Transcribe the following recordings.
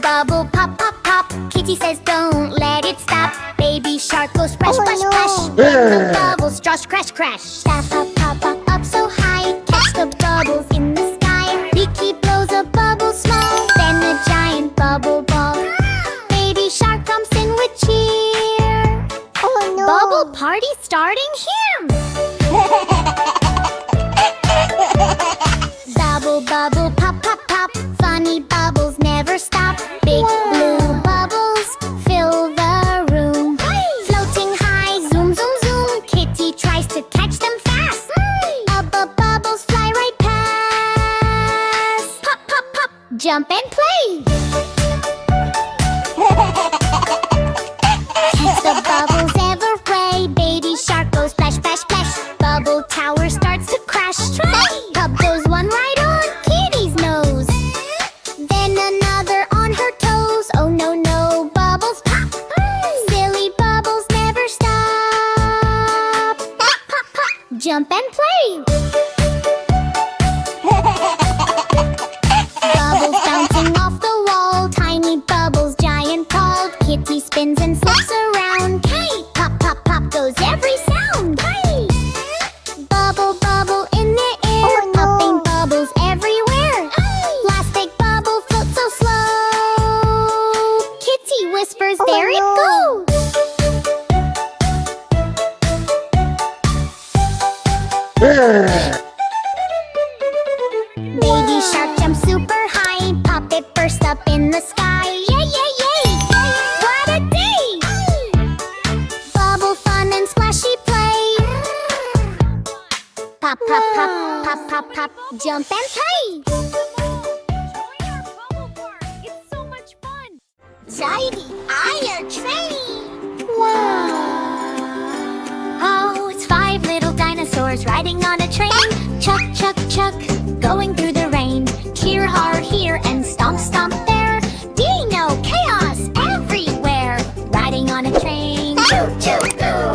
bubble, pop, pop, pop. Kitty says don't let it stop. Baby shark goes splash, splash, splash. When the bubbles josh, crash, crash. Staff up, pop, pop, up so high. Catch the bubbles in the sky. Beaky blows a bubble small, then a giant bubble ball. Baby shark comes in with cheer. Oh no! Bubble party starting here. Bubble, bubble, pop, pop, pop. Funny bubbles never stop. Big blue bubbles fill the room. Floating high, zoom, zoom, zoom. Kitty tries to catch them fast. Bubbles fly right past. Pop, pop, pop, jump and play. Catch the bubbles every. Baby shark goes splash, splash, splash. Bubble tower starts to crash. Cup goes one right on Kitty's nose, then another on her toes. Oh no, no, bubbles pop. Silly bubbles never stop. Pop, pop, pop, jump and play. Bubbles bouncing off the wall. Tiny bubbles, giant called. Kitty spins and flips around. Hey, pop, pop, pop goes every sound. Hey, bubble, bubble in the air. Popping bubbles everywhere. Plastic bubble floats so slow. Kitty whispers, there it goes. Baby shark jumps super high. Pop it burst up in the sky. Yay, yay, yay! What a day! Bubble fun and splashy play. Pop, pop, pop, pop, pop, pop, jump and play. Join our bubble park. It's so much fun. Tidy iron train. Wow! Oh, it's 5 little dinosaurs riding on a train. Chuck, chuck, chuck, going through the rain. Cheer hard here and stomp, stomp there. Dino, chaos everywhere. Riding on a train. Choo, choo, choo.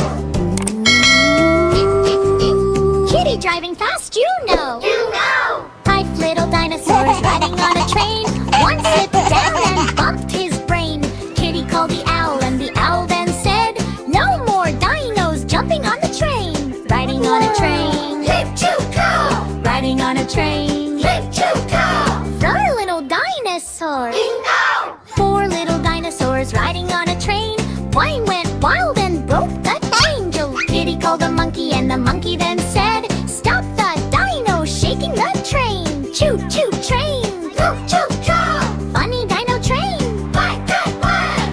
Kitty driving fast, you know. You know. 5 little dinosaurs riding on a train. One slipped down and bumped his brain. Kitty called the owl and the owl then said, no more dinos jumping on the train. Riding on a train. Hip, choo, go. Riding on a train. Hip, choo, go. 4 little dinosaurs. Bingo. 4 little dinosaurs riding on a train. One went wild and broke the chain. Kitty called the monkey and the monkey then said, stop the dino shaking the train. Choo choo train. Choo, choo, choo. Funny dino train. Quack, quack, quack.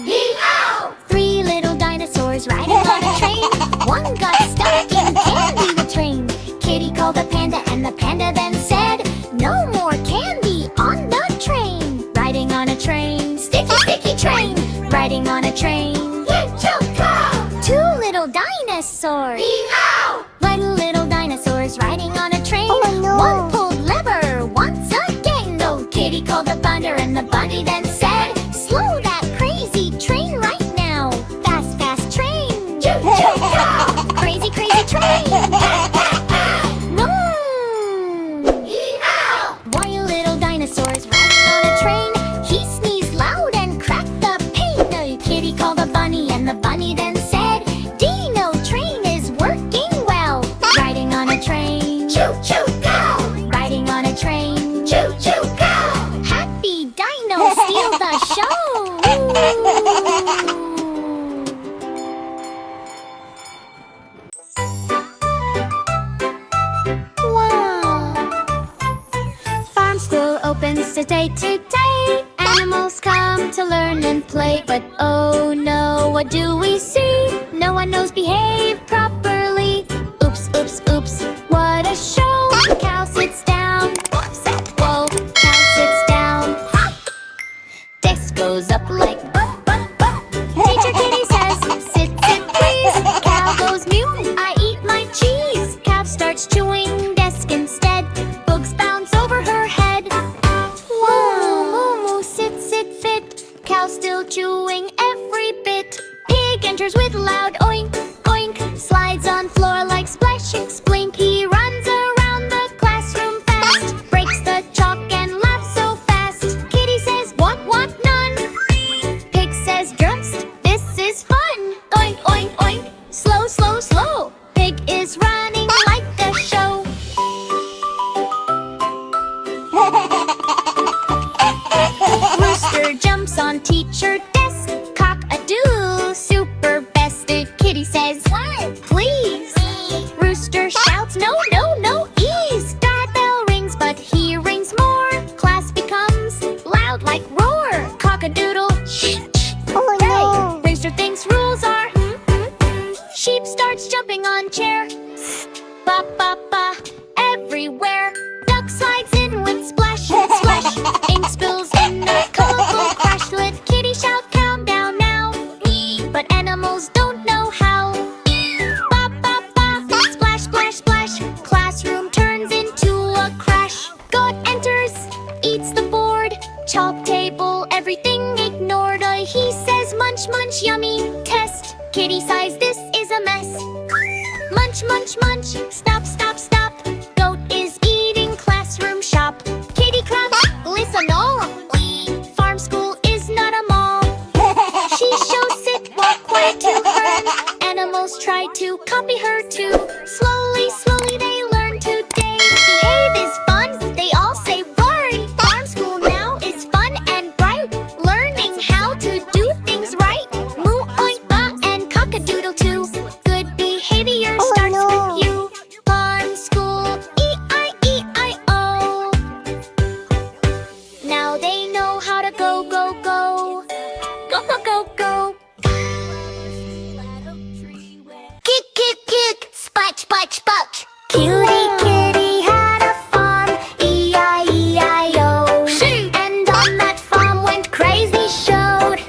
Hee-haw. 3 little dinosaurs riding on a train. One got stuck in candy the train. Kitty called the panda and the panda then said, no more candy on the train. Riding on a train. Sticky, sticky train. Riding on a train. Hip, choo, go. 2 little dinosaurs. Hee-haw. Little dinosaurs riding on a train. Oh, no. One pulled lever once again. Though Kitty called the bunny and the bunny then said, slow that crazy train right now. Fast, fast train. Choo, choo, go. Crazy, crazy train. No. Hee-haw. Why little dinosaurs riding on a train? He sneezed loud and cracked the pane. Kitty called the bunny and the bunny then said, Dino train is working well. Riding on a train. Choo, choo, go. Riding on a train. Choo, choo, go. Happy Dino steal the show. Wow. Farm school opens today. Animals come to learn and play. But oh no, what do we see? No one knows behave properly. Oops, oops, oops, what a show. Cow sits down. Whoa, cow sits down. Desk goes up like Teacher Kitty says, sit, sit, please. Cow goes mute, I eat my cheese. Cow starts chewing desk instead. Bugs bounce over her head. Whoa, moo, moo, sit, sit, fit. Cow still chewing every bit. Pig enters with loud oink, oink. Slides on floor like splashing splink. He runs around the classroom fast. Breaks the chalk and laughs so fast. on teacher desk. Cock-a-doodle, super best. The kitty says, what? Please. Rooster shouts, no, no, no ease. Doorbell rings, but he rings more. Class becomes loud like roar. Cock-a-doodle, shh, shh. Oh no! Hey, Rooster thinks rules are Sheep starts jumping on chair. Ba ba ba, everywhere. Duck slides in with splash, splash. Ink spills in a colorful crash. Let kitty shout, calm down now. But animals don't know how. Ba ba ba, splash, splash, splash. Classroom turns into a crash. Goat enters, eats the board. Chalk table, everything ignored. He says munch, munch, yummy, test. Kitty sighs, this is a mess. Munch, munch, munch, stop, stop, stop. Goat is eating classroom shop. Kitty claps, listen all. Farm school is not a mall. She shows sit, walk quiet to her. Animals try to copy her too. Slowly, slowly they learn today. Behave is fun, they all say right. Farm school now is fun and bright. Learning how to do things right. Moo, oink, ba, and cock-a-doodle too. Good behavior starts no. with you. Farm school, E-I-E-I-O. Now they know how to go, go, go. Go, go, go, go. Kick, kick, kick, spot, spot, spot. Cutie kitty had a farm, E-I-E-I-O. And on that farm went crazy showed.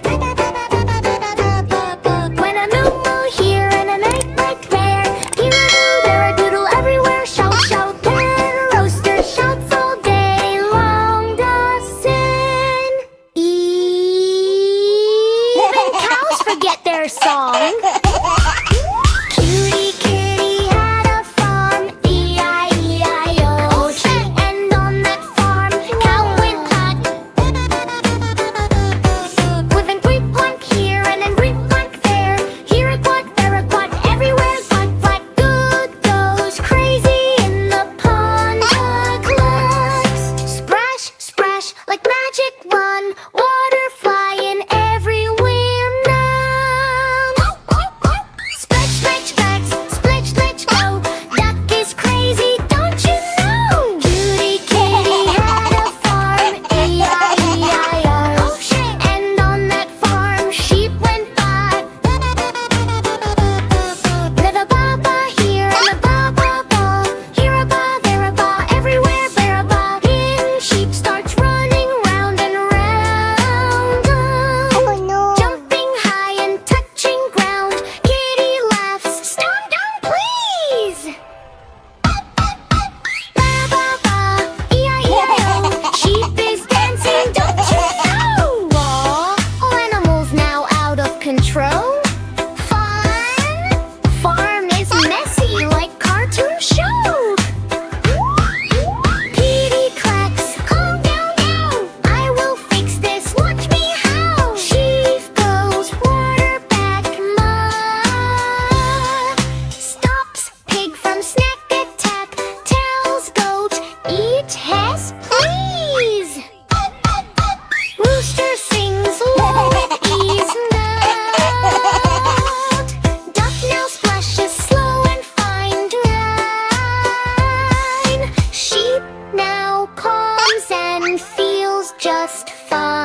When a moo moo here and an egg right there, here a doo, there a doodle everywhere. Shout, shout, then rooster shouts all day long. Doesn't even cows forget their song. Cutie kitty had a farm, E-I-E-I-O. And on that farm, cow went quack. With an queep quack here and an queep quack there. Here a quack, there a quack, everywhere quack, quack. Good goes crazy in the pond. The clucks splash, splash like magic run. Water flying everywhere now. Splash, splash, splash, splash, splash, go. Duck is crazy, don't you know? Cutie kitty had a farm, E-I-E-I-O. And on that farm, sheep went by. Live a ba-ba here and a ba-ba-ba. Here a ba, there a ba, everywhere bear a ba. In sheep starts running round and round. Oh no! Jumping high and touching ground. Kitty laughs, stand down please. Ba-ba-ba, E-I-E-I-O. Sheep is dancing, don't you know? Aw, animals now out of control. Fun! Farm is messy like cartoon showed. Kitty clacks, calm down now. I will fix this, watch me how. Sheep goes water back mud. Stops pig from snack attack. Tells goat, eat hess please. Rooster sings low with ease loud. Duck now splashes slow and fine line. Sheep now calms and feels just fine.